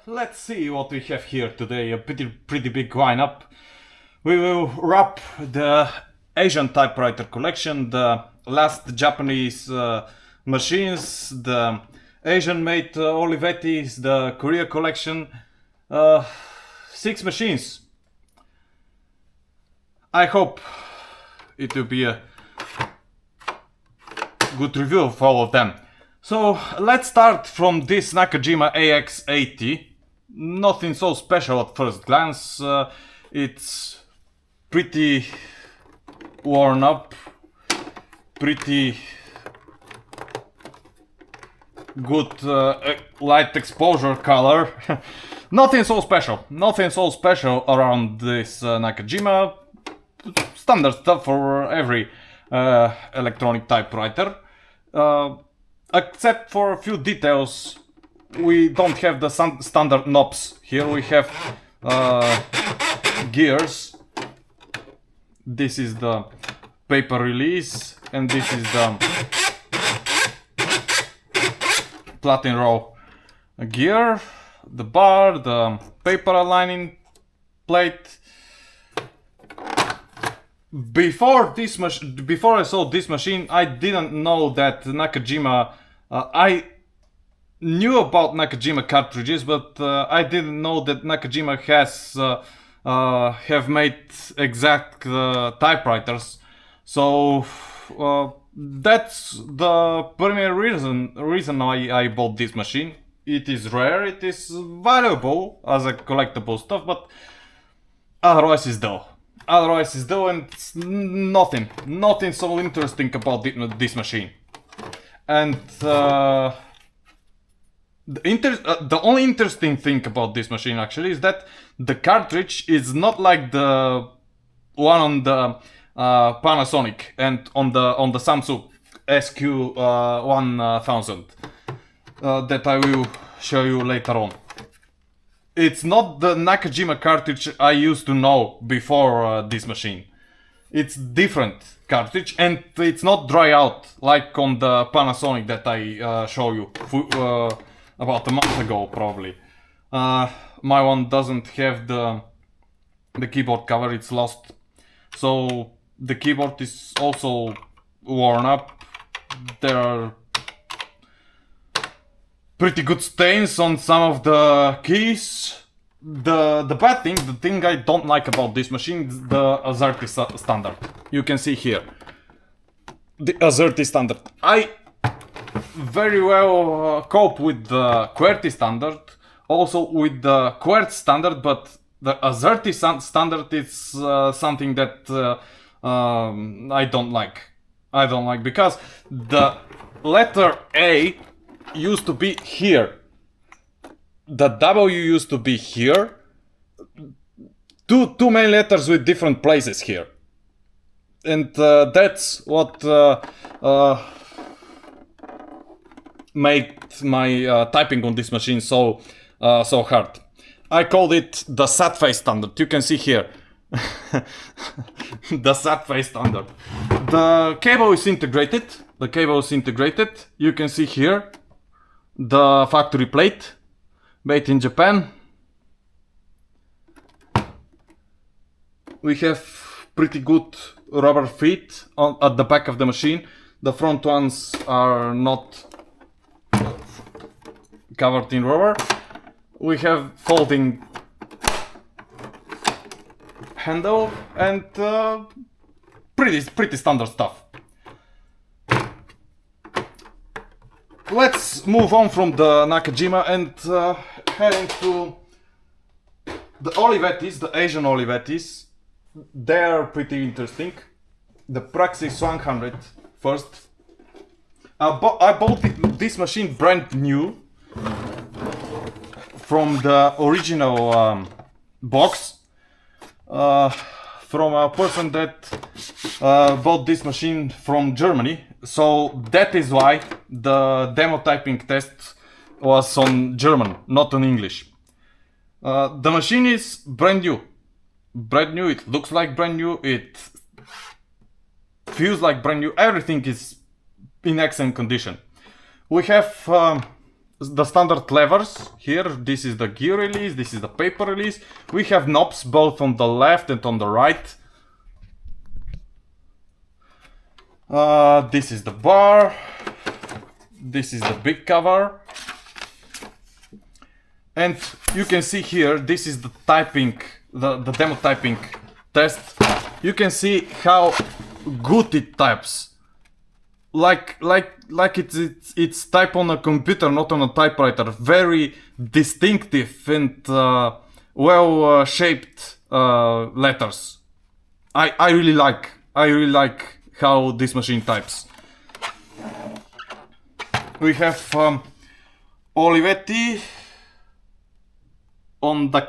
let's see what we have here today. A pretty big lineup. We will wrap the Asian typewriter collection, the last Japanese machines, the Asian-made Olivettis, the Korea collection. 6 machines. I hope it will be a good review of all of them. So let's start from this Nakajima AX80. Nothing so special at first glance. It's pretty worn up, pretty good light exposure color. Nothing so special around this Nakajima. Standard stuff for every electronic typewriter. Except for a few details, we don't have the standard knobs. Here we have gears. This is the paper release, and this is the platen roll gear, the bar, the paper aligning plate. Before I saw this machine, I didn't know that Nakajima. I knew about Nakajima cartridges, but I didn't know that Nakajima have made exact typewriters. So that's the primary reason I bought this machine. It is rare, it is valuable as a collectible stuff, but otherwise it's dull. And it's nothing so interesting about this machine. And the only interesting thing about this machine actually is that the cartridge is not like the one on the Panasonic and on the Samsung SQ1000 that I will show you later on. It's not the Nakajima cartridge I used to know before this machine. It's different cartridge, and it's not dry out like on the Panasonic that I show you about a month ago probably. My one doesn't have the keyboard cover, it's lost. So the keyboard is also worn up. There are pretty good stains on some of the keys. The bad thing, the thing I don't like about this machine is the AZERTY standard. You can see here the AZERTY standard. I very well cope with the QWERTY standard, also with the Quartz standard, but the AZERTY standard is something that I don't like. Because the letter A used to be here. The W used to be here. Two main letters with different places here. And that's what made my typing on this machine so hard. I called it the sad face standard. You can see here. The sad face standard. The cable is integrated. You can see here the factory plate. Made in Japan. We have pretty good rubber feet at the back of the machine. The front ones are not covered in rubber. We have folding handle and pretty standard stuff. Let's move on from the Nakajima and head into the Olivettis, the Asian Olivettis. They're pretty interesting. The Praxis 100 first. I bought this machine brand new from the original box from a person that bought this machine from Germany. So that is why the demo typing test was on German, not on English. The machine is brand new. It looks like brand new, it feels like brand new, everything is in excellent condition. We have the standard levers here. This is the gear release, this is the paper release. We have knobs both on the left and on the right. This is the bar. This is the big cover. And you can see here, this is the typing, the demo typing test. You can see how good it types. Like it's type on a computer, not on a typewriter. Very distinctive and well shaped letters. I really like how this machine types. We have Olivetti on the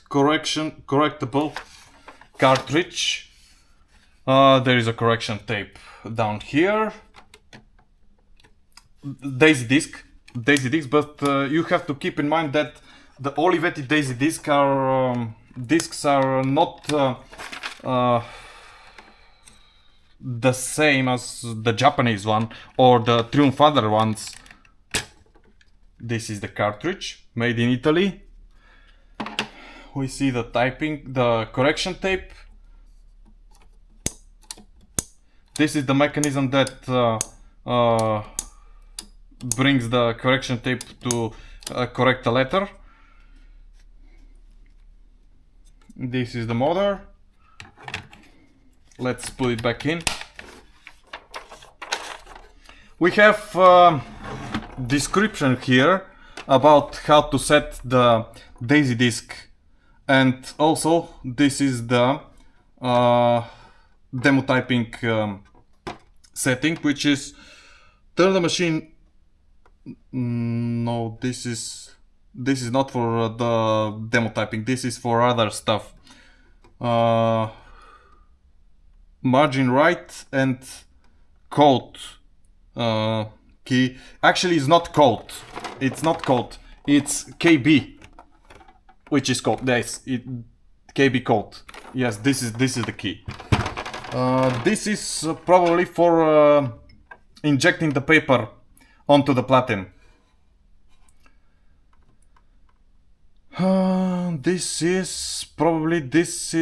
correctable cartridge. There is a correction tape down here. Daisy disc, but you have to keep in mind that the Olivetti Daisy discs are not the same as the Japanese one or the Triumphader ones. This is the cartridge made in Italy. We see the typing, the correction tape. This is the mechanism that brings the correction tape to correct the letter. This is the motor. Let's put it back in. We have description here about how to set the Daisy disc, and also this is the demo typing setting, which is turn the machine. No, this is not for the demo typing. This is for other stuff. Margin right and code key. Actually, it's not code. It's not code. It's KB, which is code. Yes, KB code. Yes, this is the key. This is probably for injecting the paper onto the platen.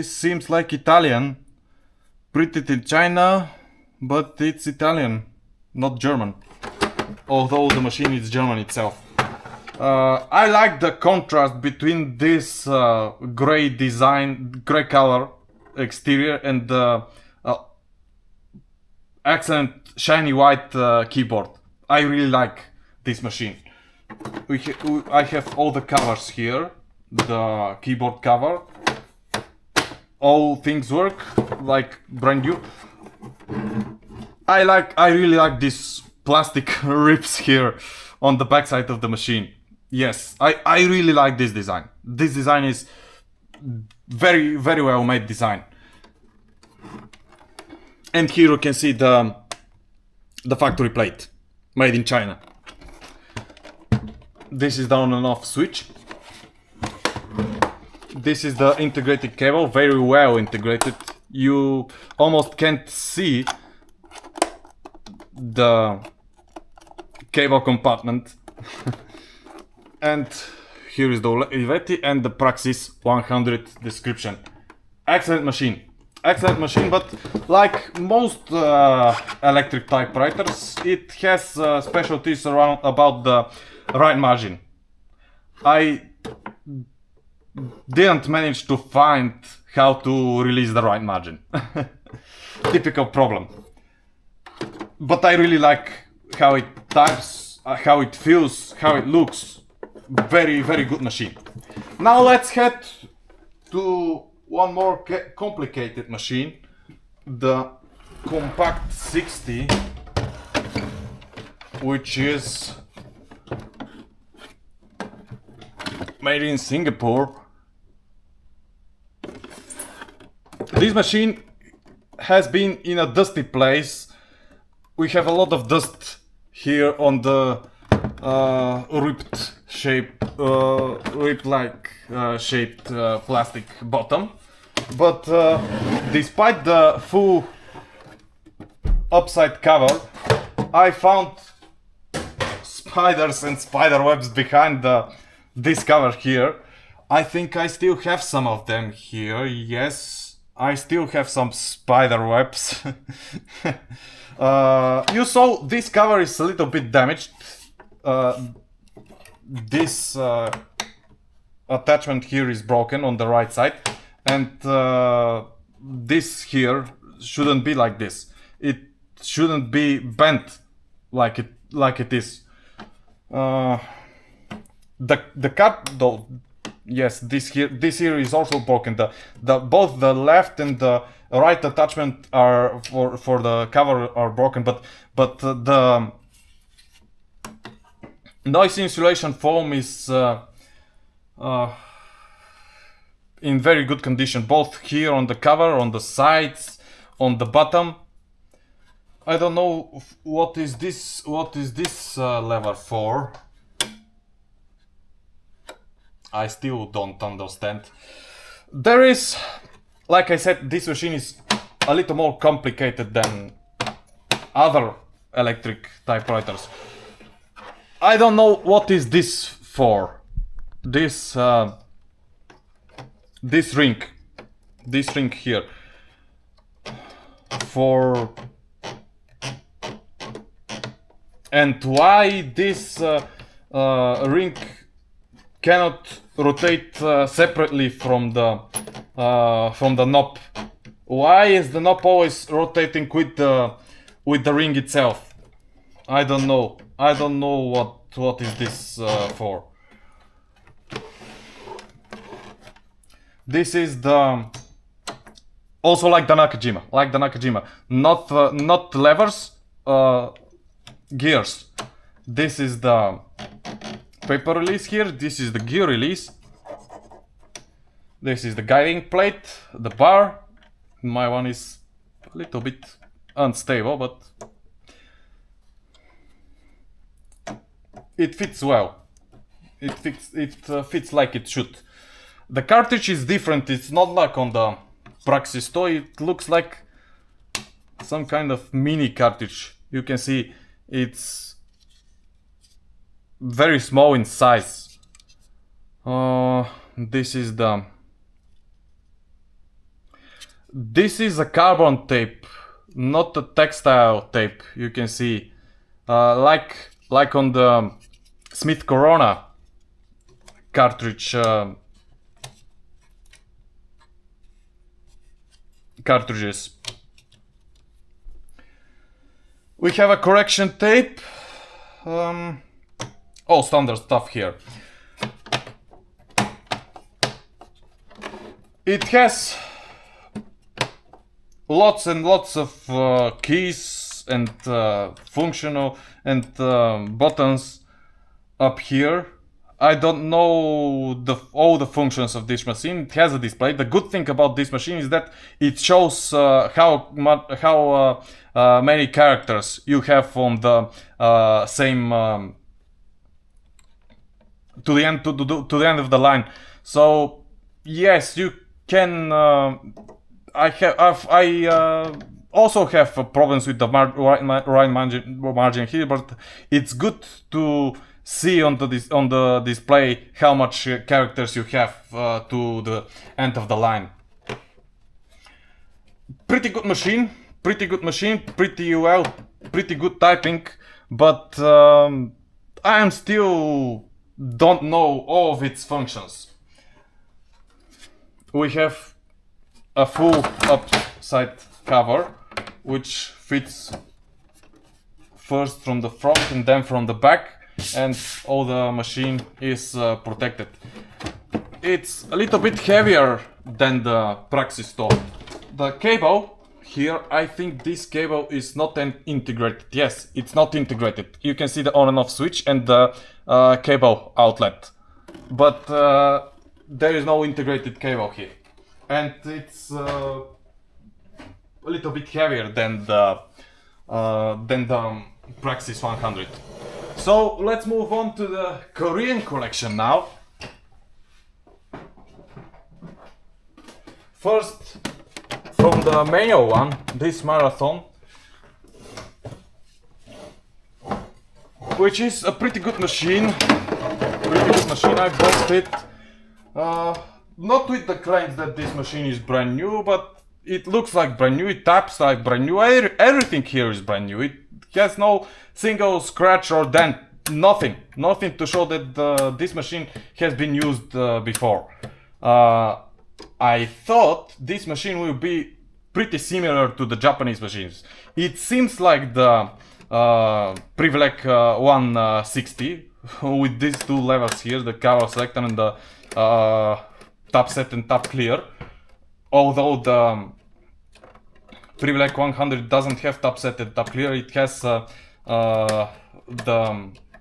Seems like Italian. Printed in China, but it's Italian, not German. Although the machine is German itself. I like the contrast between this gray color exterior and the excellent shiny white keyboard. I really like this machine. I have all the covers here, the keyboard cover. All things work like brand new. I really like these plastic ribs here on the backside of the machine. Yes, I really like this design. This design is very well made design. And here you can see the factory plate made in China. This is the on and off switch. This is the integrated cable, very well integrated. You almost can't see the cable compartment. And here is the Olivetti and the Praxis 100 description. Excellent machine, but like most electric typewriters, it has specialties about the right margin. I didn't manage to find how to release the right margin. Typical problem. But I really like how it types, how it feels, how it looks. Very good machine. Now let's head to one more complicated machine, the Compact 60, which is made in Singapore. This machine has been in a dusty place. We have a lot of dust here on the rib-like shaped plastic bottom. But despite the full upside cover, I found spiders and spider webs behind this cover here. I think I still have some of them here. Yes, I still have some spider webs. You saw this cover is a little bit damaged. This attachment here is broken on the right side, and this here shouldn't be like this. It shouldn't be bent like it is. The cut though, yes, this here is also broken. The both the left and the right attachment are for the cover are broken, but the noise insulation foam is in very good condition, both here on the cover, on the sides, on the bottom. I don't know what is this lever for. I still don't understand. There is, like I said, this machine is a little more complicated than other electric typewriters. I don't know what is this for. This ring here for, and why this ring cannot rotate separately from the knob. Why is the knob always rotating with the ring itself? I don't know. I don't know what is this for. This is the also like the Nakajima, not levers, gears. This is the paper release here. This is the gear release. This is the guiding plate, the bar. My one is a little bit unstable, but it fits well. It fits like it should. The cartridge is different. It's not like on the Praxis toy. It looks like some kind of mini cartridge. You can see it's very small in size. This is a carbon tape, not a textile tape. You can see, like on the Smith Corona cartridges. We have a correction tape. All standard stuff here. It has lots and lots of keys and functional and buttons up here. I don't know all the functions of this machine. It has a display. The good thing about this machine is that it shows how many characters you have on the same to the end of the line. So yes, you can. I also have problems with the right margin here, but it's good to see on the display how much characters you have to the end of the line. Pretty good machine, pretty good typing, but I am still don't know all of its functions. We have a full upside cover, which fits first from the front and then from the back, and all the machine is protected. It's a little bit heavier than the Praxis top. The cable here, I think this cable is not integrated. Yes, it's not integrated. You can see the on and off switch and the cable outlet, but there is no integrated cable here, and it's a little bit heavier than the Praxis 100. So let's move on to the Korean collection now. First, from the manual one, this Marathon. which is a pretty good machine. I bought it not with the claims that this machine is brand new, but it looks like brand new, it taps like brand new, everything here is brand new. It has no single scratch or dent, nothing to show that this machine has been used before. I thought this machine will be pretty similar to the Japanese machines. It seems like the Privilec 160 with these two levels here, the color selector and the tap set and tap clear. Although the Privilec 100 doesn't have tap set and tap clear, it has the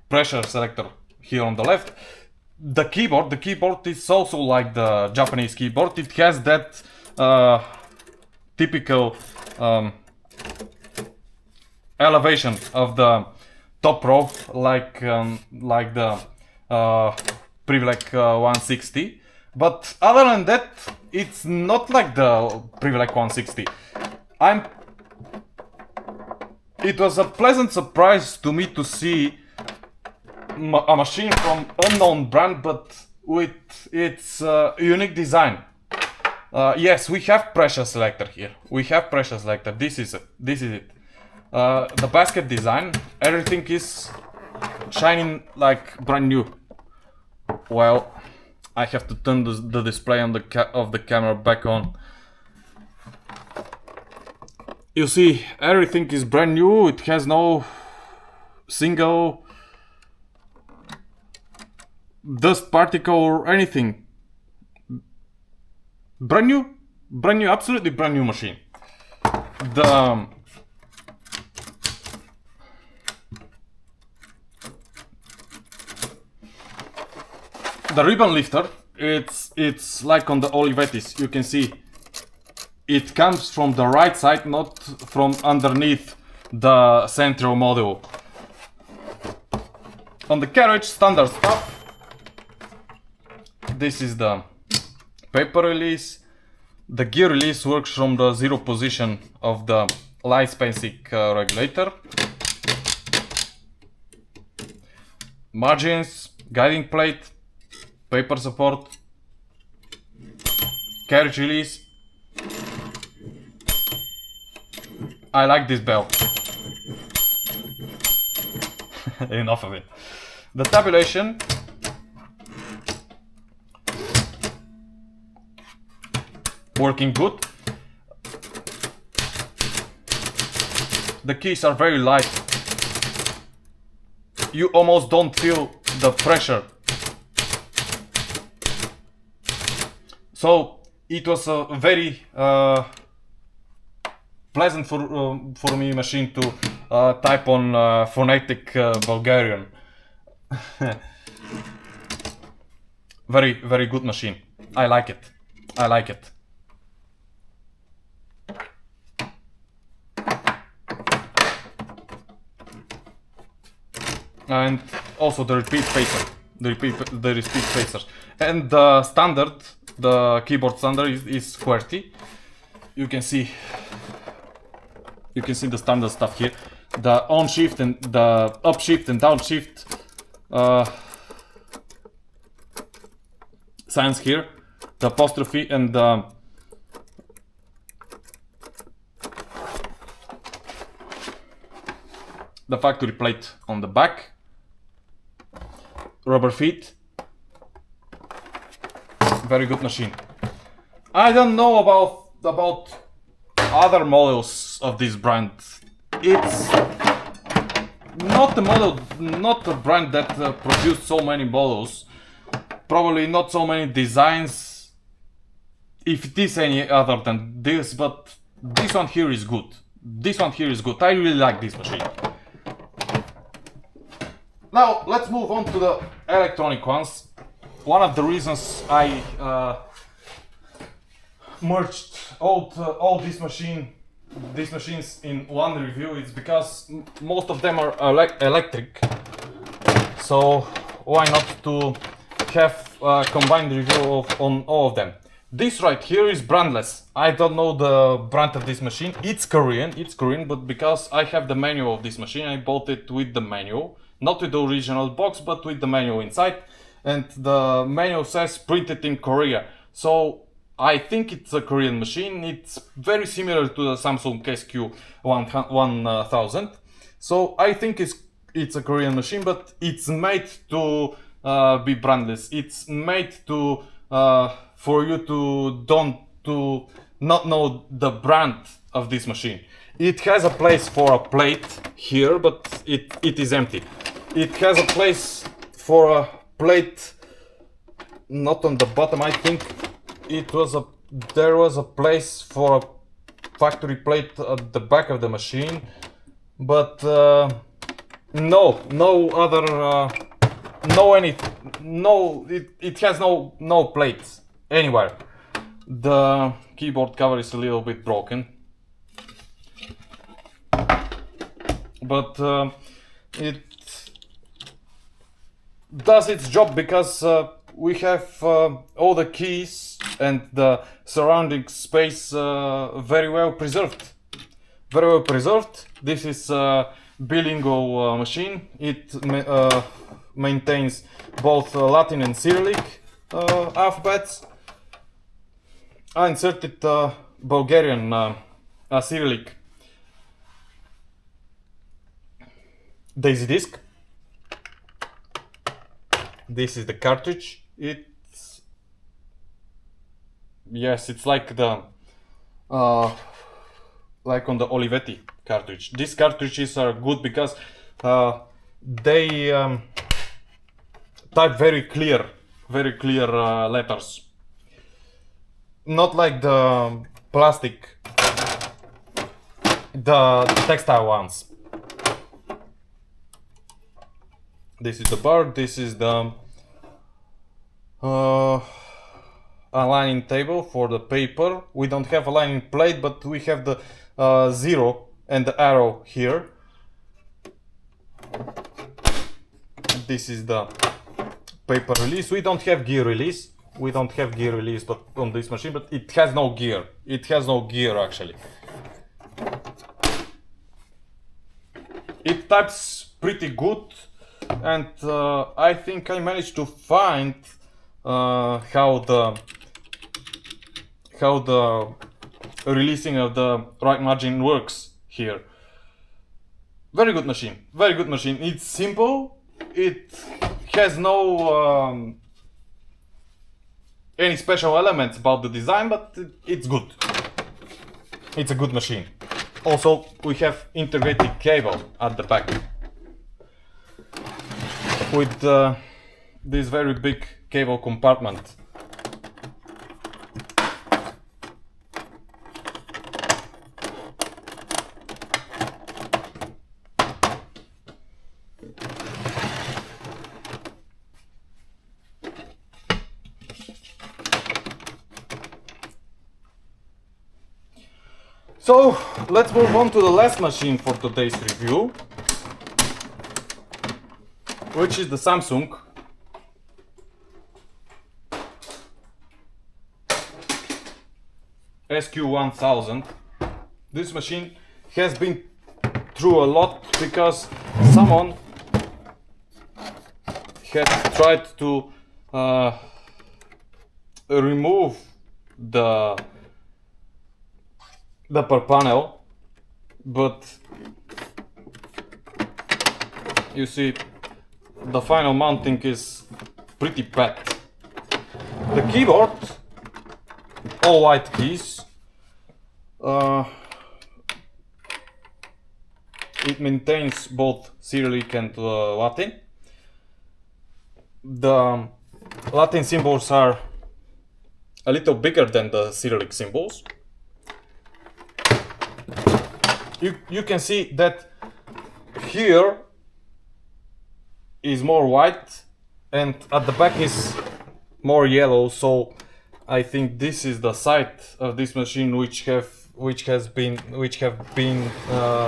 pressure selector here on the left. The keyboard is also like the Japanese keyboard. It has that typical elevation of the top row, like the Privilec 160. But other than that, it's not like the Privilec 160. It was a pleasant surprise to me to see a machine from unknown brand, but with its unique design. Yes, we have pressure selector here. This is it. The basket design, everything is shining like brand new. Well, I have to turn the display on of the camera back on. You see, everything is brand new. It has no single dust particle or anything. Brand new, absolutely brand new machine. The ribbon lifter, it's like on the Olivettis. You can see it comes from the right side, not from underneath the central module. On the carriage, standard stuff. This is the paper release. The gear release works from the zero position of the light spacing regulator. Margins, guiding plate, paper support, carriage release. I like this bell. Enough of it. The tabulation. Working good. The keys are very light. You almost don't feel the pressure. So it was a very pleasant for me machine to type on phonetic Bulgarian. Very good machine. I like it. And also the repeat spacer, the repeat spacers, and the standard, the keyboard standard is QWERTY. You can see the standard stuff here. The on shift and the up shift and down shift signs here. The apostrophe and the factory plate on the back. Rubber feet. Very good machine. I don't know about other models of this brand. It's not a brand that produced so many models. Probably not so many designs, if it is any other than this, but this one here is good. I really like this machine. Now let's move on to the electronic ones. One of the reasons I merged all these machines in one review is because most of them are electric. So why not to have a combined review on all of them. This right here is brandless. I don't know the brand of this machine. It's Korean, but because I have the manual of this machine, I bought it with the manual, not with the original box, but with the menu inside, and the menu says printed in Korea. So I think it's a Korean machine. It's very similar to the Samsung SQ1000. So I think it's a Korean machine, but it's made to be brandless. It's made to for you to not know the brand of this machine. It has a place for a plate here, but it is empty. It has a place for a plate not on the bottom. I think there was a place for a factory plate at the back of the machine, but it has no plates anywhere. The keyboard cover is a little bit broken, but it does its job because we have all the keys and the surrounding space very well preserved. This is a bilingual machine. It maintains both Latin and Cyrillic alphabets. I inserted Bulgarian Cyrillic daisy disc. This is the cartridge. It's like the like on the Olivetti cartridge. These cartridges are good because they type very clear letters. Not like the plastic, the textile ones. This is the bar, this is the aligning table for the paper. We don't have aligning plate, but we have the zero and the arrow here. This is the paper release. We don't have gear release. But on this machine, but it has no gear. It has no gear actually. It types pretty good, and I think I managed to find how the releasing of the right margin works here. Very good machine. It's simple. It has no any special elements about the design, but it's good. It's a good machine. Also, we have integrated cable at the back with this very big cable compartment. So let's move on to the last machine for today's review, which is the Samsung SQ1000. This machine has been through a lot because someone had tried to remove the upper panel, but you see the final mounting is pretty bad. The keyboard, all white keys, it maintains both Cyrillic and Latin. The Latin symbols are a little bigger than the Cyrillic symbols. You can see that here is more white and at the back is more yellow, so I think this is the side of this machine which have been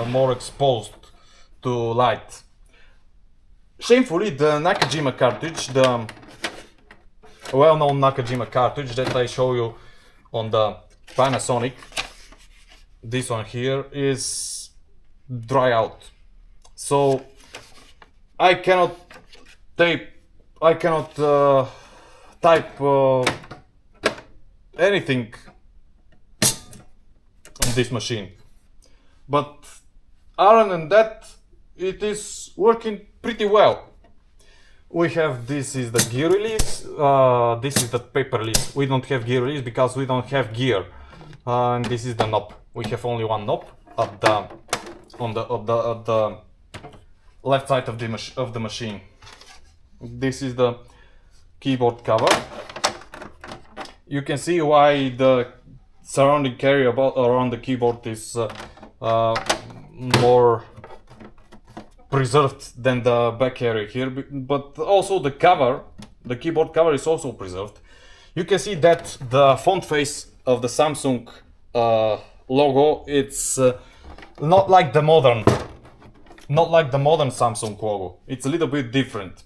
more exposed to light. Shamefully, the Nakajima cartridge, the well-known Nakajima cartridge that I show you on the Panasonic, this one here, is dry out. So I cannot type. I cannot type anything on this machine. But other than that, it is working pretty well. We have, this is the gear release, this is the paper release. We don't have gear release because we don't have gear. And this is the knob. We have only one knob at the on the left side of the machine. This is the keyboard cover. You can see why the surrounding area around the keyboard is more preserved than the back area here, but also the cover, the keyboard cover is also preserved. You can see that the font face of the Samsung logo, it's not like the modern Samsung logo. It's a little bit different.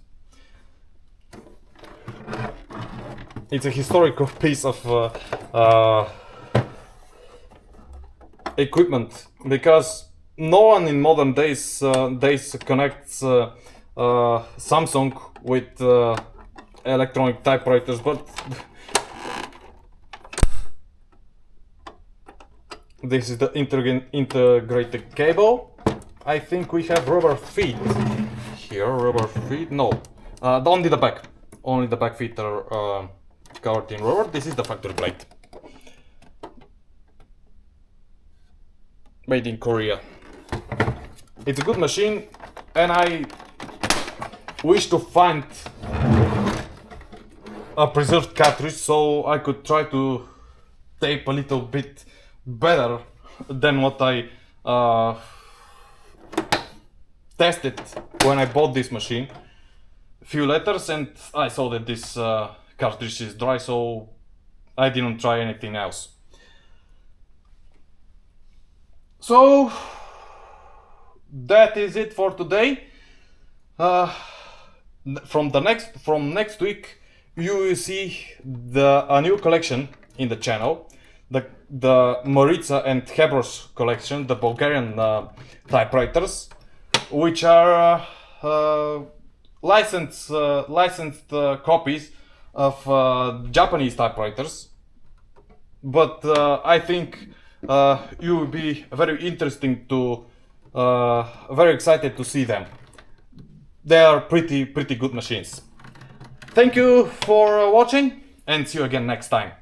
It's a historical piece of equipment, because no one in modern days connects Samsung with electronic typewriters, but this is the integrated cable. I think we have rubber feet here. Rubber feet? No, only the back. Only the back feet are covered in rubber. This is the factory plate, made in Korea. It's a good machine, and I wish to find a preserved cartridge so I could try to tape a little bit better than what I tested when I bought this machine. Few letters, and I saw that this cartridge is dry, so I didn't try anything else. So that is it for today. From next week you will see a new collection in the channel, the Maritza and Hebros collection, the Bulgarian typewriters, which are licensed copies of Japanese typewriters. But I think you will be very excited to see them. They are pretty good machines. Thank you for watching, and see you again next time.